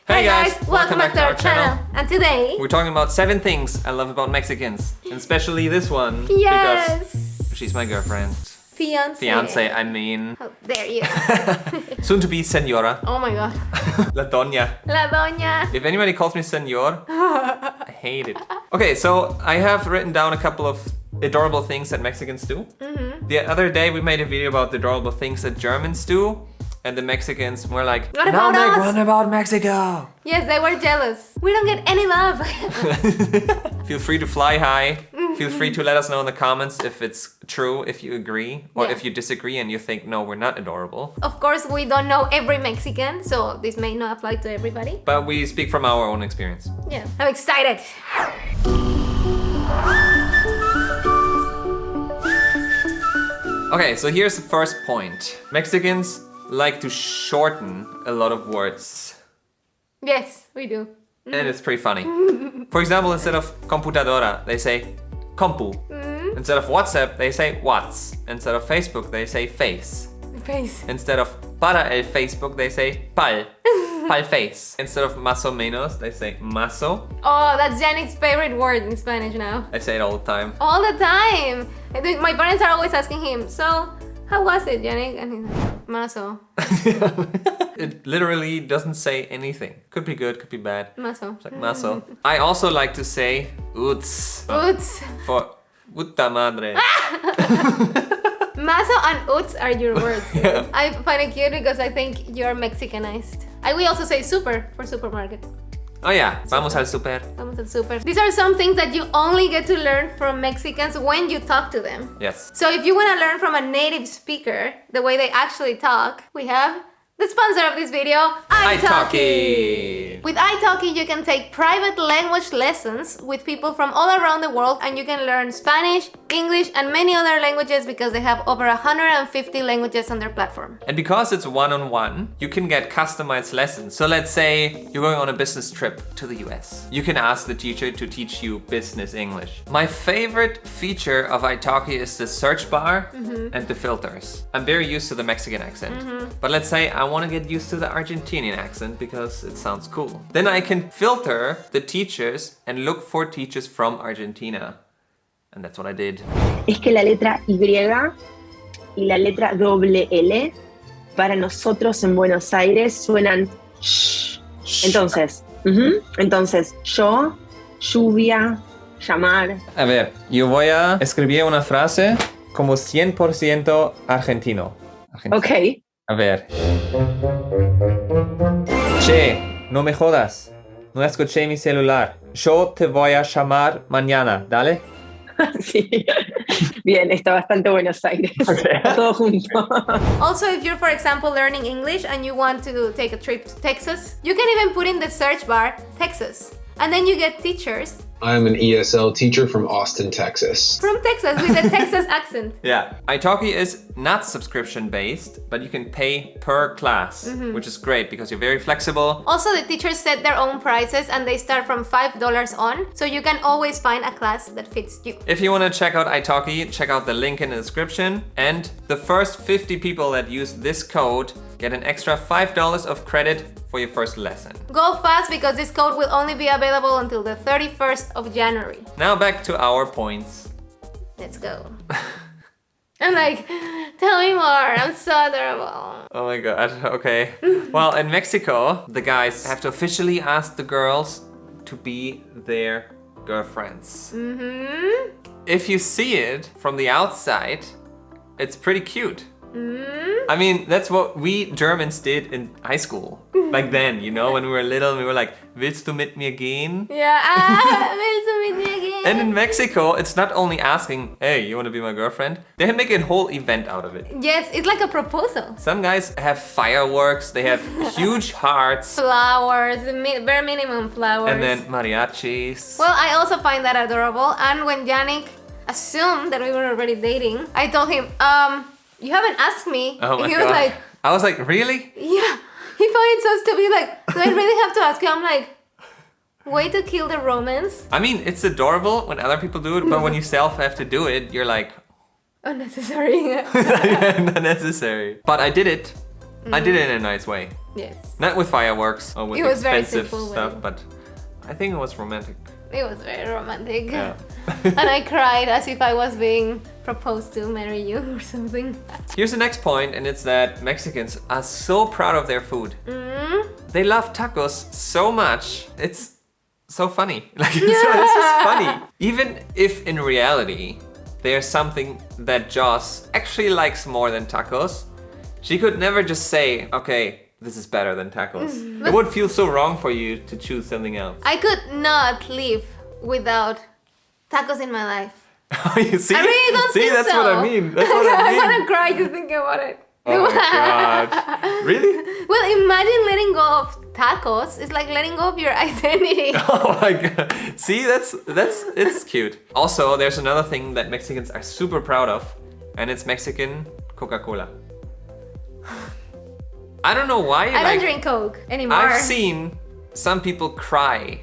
Hey guys, welcome back to our channel. And today We're talking about 7 things I love about Mexicans, and especially this one yes, because she's my girlfriend. fiance. I mean. How dare you? Soon to be senora. Oh my god. La doña. La doña. If anybody calls me senor, I hate it. Okay, so I have written down a couple of adorable things that Mexicans do. The other day we made a video about the adorable things that Germans do. And the Mexicans were like, What about us? What about Mexico? Yes, they were jealous. We don't get any love. Feel free to fly high. Feel free to let us know in the comments if it's true, if you agree, or Yeah. if you disagree and you think, no, we're not adorable. Of course, we don't know every Mexican, so this may not apply to everybody. But we speak from our own experience. Yeah, I'm excited. Okay, so here's the first point. Mexicans like to shorten a lot of words. Yes, we do. And it's pretty funny. For example, instead of computadora, they say compu. Instead of WhatsApp, they say whats. Instead of Facebook, they say face. Face. Instead of para el Facebook, they say pal. Pal face. Instead of más o menos, they say mazo. Oh, that's Janik's favorite word in Spanish now. I say it all the time. All the time. And then my parents are always asking him, so how was it, Janik? And he's like, maso. It literally doesn't say anything. Could be good, could be bad. Maso. It's like mazo. I also like to say uts. Uts. For puta madre. Maso and uts are your words. Yeah. I find it cute because I think you're Mexicanized. We also say super for supermarket. Oh yeah, vamos al super. Vamos al super. These are some things that you only get to learn from Mexicans when you talk to them. Yes. So if you want to learn from a native speaker the way they actually talk, we have the sponsor of this video, italki. With italki, you can take private language lessons with people from all around the world, and you can learn Spanish, English, and many other languages because they have over 150 languages on their platform. And because it's one-on-one, you can get customized lessons. So let's say you're going on a business trip to the US. You can ask the teacher to teach you business English. My favorite feature of italki is the search bar and the filters. I'm very used to the Mexican accent. But let's say I want to get used to the Argentinian accent because it sounds cool. Then I can filter the teachers and look for teachers from Argentina. And that's what I did. Es que la letra Y y la letra doble L para nosotros en Buenos Aires suenan sh. Entonces, entonces yo, lluvia, llamar. A ver, yo voy a escribir una frase como 100% argentino. Ok. A ver. Che, no me jodas. No escuché mi celular. Yo te voy a llamar mañana, ¿dale? Sí. Bien, está bastante Buenos Aires. Okay. Todo junto. Also, if you're, for example, learning English and you want to take a trip to Texas, you can even put in the search bar, Texas. And then you get teachers I'm an ESL teacher from Austin, Texas. from Texas with a Texas accent. Yeah. italki is not subscription based, but you can pay per class, which is great because you're very flexible. Also, the teachers set their own prices and they start from $5 on, so you can always find a class that fits you. If you want to check out italki, check out the link in the description. And the first 50 people that use this code get an extra $5 of credit for your first lesson. Go fast because this code will only be available until the 31st of January. Now back to our points. Let's go. I'm like, tell me more, I'm so adorable. Oh my god, okay. Well, in Mexico, the guys have to officially ask the girls to be their girlfriends. If you see it from the outside, it's pretty cute. I mean, that's what we Germans did in high school. Back then, you know, when we were little, we were like, willst du mit mir gehen? Yeah, willst du mit mir gehen? And in Mexico, it's not only asking, hey, you want to be my girlfriend? They make a whole event out of it. Yes, it's like a proposal. Some guys have fireworks, they have huge hearts, Flowers, bare minimum flowers. and then mariachis. Well, I also find that adorable. And when Janik assumed that we were already dating, I told him, you haven't asked me. Oh my He god. was like, I was like, really? yeah. He found it so stupid. Like, do I really have to ask you? I'm like, way to kill the romance. I mean, it's adorable when other people do it, but when you self have to do it, you're like, Unnecessary. not necessary. But I did it. I did it in a nice way. Yes. Not with fireworks or with It was very expensive simple stuff, way. but I think it was romantic. It was very romantic. Yeah. And I cried as if I was being proposed to marry you or something. Here's the next point, and it's that Mexicans are so proud of their food. They love tacos so much. It's so funny. Like, it's just funny. Even if in reality, there's something that Joss actually likes more than tacos, she could never just say, okay, this is better than tacos. It would feel so wrong for you to choose something else. I could not live without tacos in my life. You see? I really don't see, think that's so. what I mean. That's what I I'm mean. gonna cry just thinking about it. Oh my god. Really? Well, imagine letting go of tacos. It's like letting go of your identity. Oh my god. See, that's it's cute. Also, there's another thing that Mexicans are super proud of, and it's Mexican Coca-Cola. I don't know why. I don't drink Coke anymore. I've seen some people cry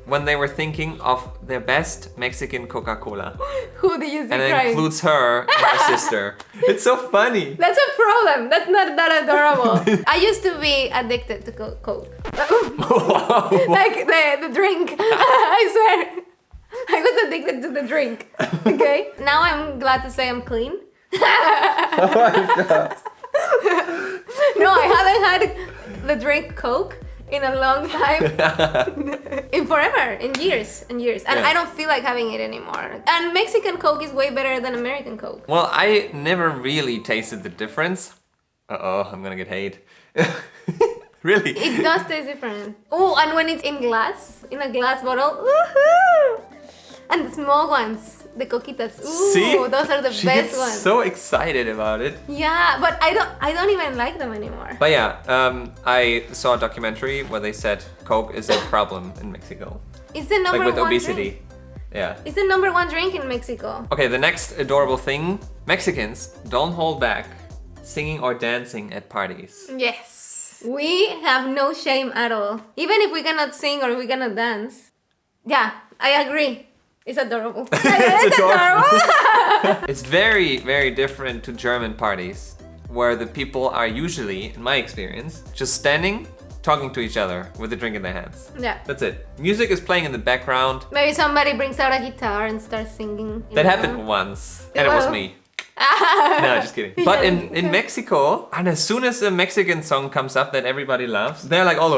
when they were thinking of their best Mexican Coca-Cola. Who do you see And it crying? includes her and her sister. It's so funny. That's a problem. That's not that adorable. I used to be addicted to Coke. Like the drink. I swear. I was addicted to the drink. Okay? Now I'm glad to say I'm clean. Oh my god. No, I haven't had the drink Coke in a long time. In forever, in years and years. And Yeah. I don't feel like having it anymore. And Mexican Coke is way better than American Coke. Well, I never really tasted the difference. Uh-oh, I'm gonna get hate. Really? It does taste different. Oh, and when it's in glass, in a glass bottle, woohoo! And the small ones, the coquitas. Ooh, See? those are the She best gets ones. so excited about it. Yeah, but I don't even like them anymore. But yeah, I saw a documentary where they said Coke is a problem in Mexico. It's the number Like with one obesity. drink. Yeah. It's the number one drink in Mexico. Okay, the next adorable thing, Mexicans don't hold back singing or dancing at parties. Yes. We have no shame at all. Even if we cannot sing or we cannot dance. Yeah, I agree. It's adorable. It's adorable. It's very, very different to German parties, where the people are usually, in my experience, just standing, talking to each other with a drink in their hands. Yeah. That's it. Music is playing in the background. Maybe somebody brings out a guitar and starts singing. That happened once, and it was Well. me. No, just kidding. But in Mexico, and as soon as a Mexican song comes up that everybody loves, they're like all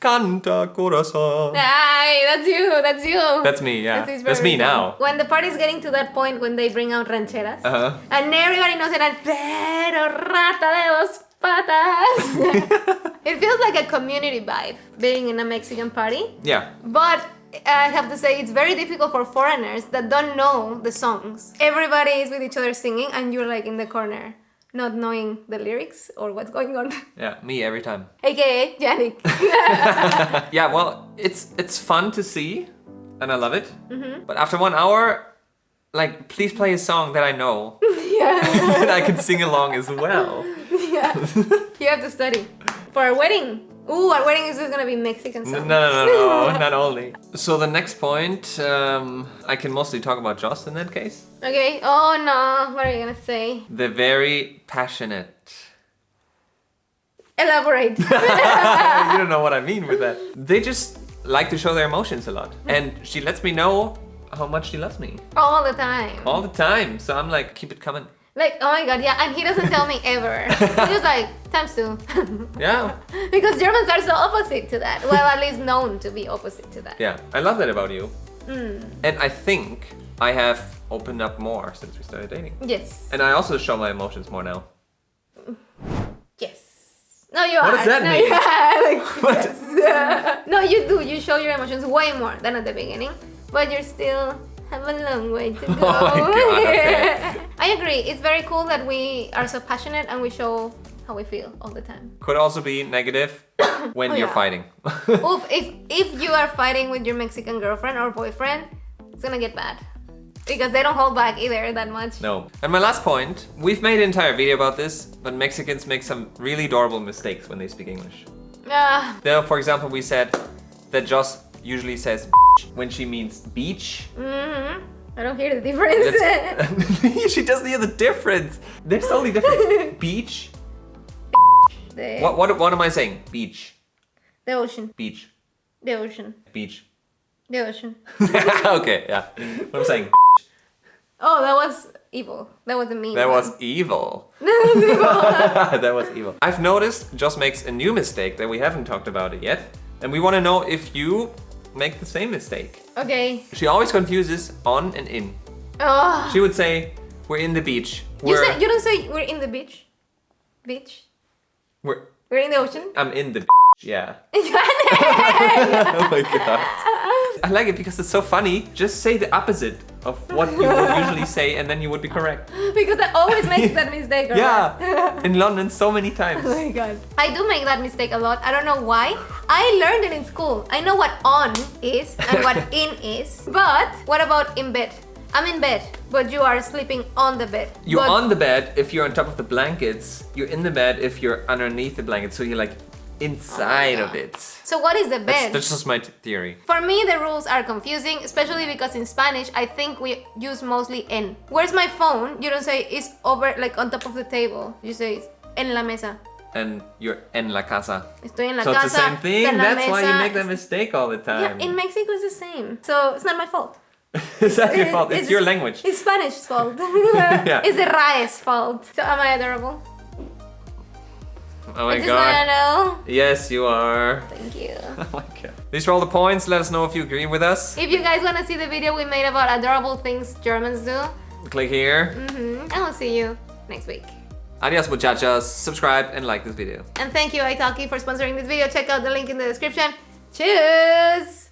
Canta corazón. Ay, that's you, that's you. That's me, yeah. That's his That's me favorite now. song. When the party's getting to that point when they bring out rancheras, Uh-huh. and everybody knows it, and pero rata de dos patas. It feels like a community vibe being in a Mexican party. Yeah. But I have to say, it's very difficult for foreigners that don't know the songs. Everybody is with each other singing, and you're like in the corner, not knowing the lyrics or what's going on. Yeah, me every time. AKA Yannick. Yeah, well, it's fun to see, and I love it. Mm-hmm. But after 1 hour, like, please play a song that I know. Yeah. And I can sing along as well. Yeah. You have to study. For our wedding. Ooh, our wedding is just gonna be Mexican No, songs. no, not only. So the next point, I can mostly talk about Joss in that case. Okay. Oh no, what are you gonna say? They're very passionate. Elaborate. You don't know what I mean with that. They just like to show their emotions a lot. And she lets me know how much she loves me. All the time. All the time. So I'm like, keep it coming. Like, oh my god, yeah, and he doesn't tell me ever. He's just like, ×2. Yeah. Because Germans are so opposite to that. Well, at least known to be opposite to that. Yeah, I love that about you. And I think I have opened up more since we started dating. Yes. And I also show my emotions more now. Yes. No, you What are. does that no, mean? Yeah, like, What? yes. No, you do. You show your emotions way more than at the beginning. But you're still have a long way to go. Oh my God, okay. I agree. It's very cool that we are so passionate and we show how we feel all the time. Could also be negative when Oh, you're yeah. fighting. Oof, if you are fighting with your Mexican girlfriend or boyfriend, it's gonna get bad. Because they don't hold back either that much. No. And my last point, we've made an entire video about this, but Mexicans make some really adorable mistakes when they speak English. Ah, Now, for example, we said that Joss usually says when she means beach. mhm. I don't hear the difference. She doesn't hear the difference. They're totally different. Beach. The, What am I saying? Beach. the ocean. Beach. The ocean. Beach. The ocean. Okay, yeah. What I'm saying. Oh, that was evil. That was the mean That one. was evil. That was evil. That was evil. I've noticed Joss makes a new mistake that we haven't talked about it yet. And we want to know if you make the same mistake. Okay. She always confuses on and in. Oh. She would say, we're in the beach. You don't say we're in the beach. Beach. We're We're in the ocean. I'm in the yeah. Oh my god. I like it because it's so funny. Just say the opposite of what you would usually say and then you would be correct. Because I always make that mistake. Right? Yeah. In London so many times. Oh my god. I do make that mistake a lot. I don't know why. I learned it in school. I know what on is and what in is. But what about in bed? I'm in bed, but you are sleeping on the bed. You're But- on the bed if you're on top of the blankets. You're in the bed if you're underneath the blanket. So you're like inside of it. So what is the bed? That's just my theory. For me, the rules are confusing, especially because in Spanish, I think we use mostly en. Where's my phone? You don't say it's over, like on top of the table. You say it's en la mesa. And you're en la casa. Estoy en la So casa. it's the same thing. está en la That's why you mesa. make that mistake all the Yeah, time. in Mexico it's the same. So it's not my fault. It's not your fault. It's your language. It's Spanish's fault. Yeah. It's the RAE's fault. So am I adorable? Oh I my just god. wanna know. Yes, you are. Thank you. Oh my god. These are all the points. Let us know if you agree with us. If you guys wanna see the video we made about adorable things Germans do, Click here. and I'll see you next week. Adios, muchachos. Subscribe and like this video. And thank you, Italki, for sponsoring this video. Check out the link in the description. Cheers!